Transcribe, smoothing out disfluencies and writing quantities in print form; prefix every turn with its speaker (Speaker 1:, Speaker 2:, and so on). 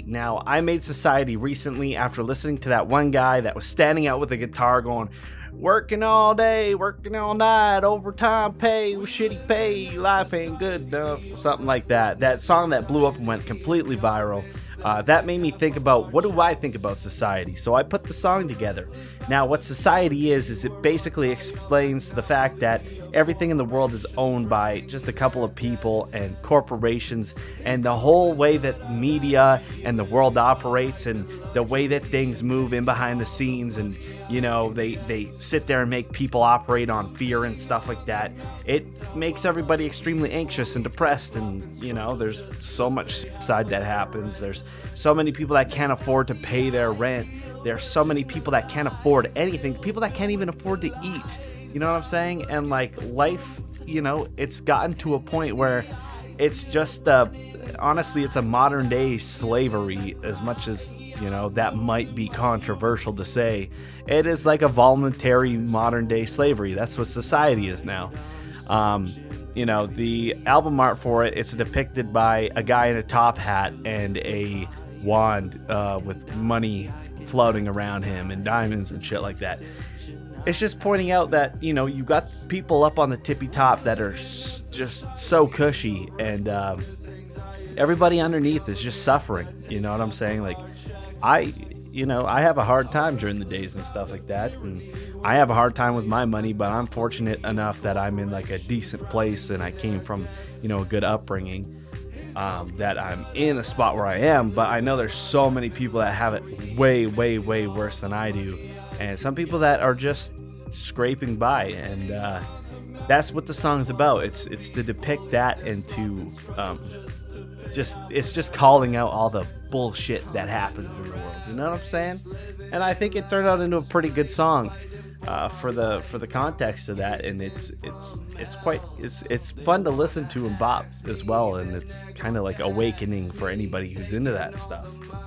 Speaker 1: Now, I made Society recently after listening to that one guy that was standing out with a guitar going, working all day, working all night, overtime pay, shitty pay, life ain't good enough, something like that. That song that blew up and went completely viral. That made me think about, what do I think about society? So I put the song together. Now, what society is it basically explains the fact that everything in the world is owned by just a couple of people and corporations, and the whole way that media and the world operates and the way that things move in behind the scenes, and they sit there and make people operate on fear and stuff like that. It makes everybody extremely anxious and depressed, and there's so much suicide that happens. There's so many people that can't afford to pay their rent. There's so many people that can't afford anything, people that can't even afford to eat. You know what I'm saying? And like life, it's gotten to a point where it's just honestly, it's a modern day slavery. As much as that might be controversial to say, it is like a voluntary modern day slavery. That's what society is now. The album art for it's depicted by a guy in a top hat and a wand with money floating around him and diamonds and shit like that. It's just pointing out that, you got people up on the tippy top that are just so cushy, and everybody underneath is just suffering. You know what I'm saying? Like, I have a hard time during the days and stuff like that, and I have a hard time with my money, but I'm fortunate enough that I'm in like a decent place, and I came from, a good upbringing, that I'm in a spot where I am. But I know there's so many people that have it way, way, way worse than I do, and some people that are just scraping by, and that's what the song's about. It's to depict that, and to it's just calling out all the bullshit that happens in the world. You know what I'm saying? And I think it turned out into a pretty good song for the context of that, and it's fun to listen to and bop as well, and it's kind of like awakening for anybody who's into that stuff.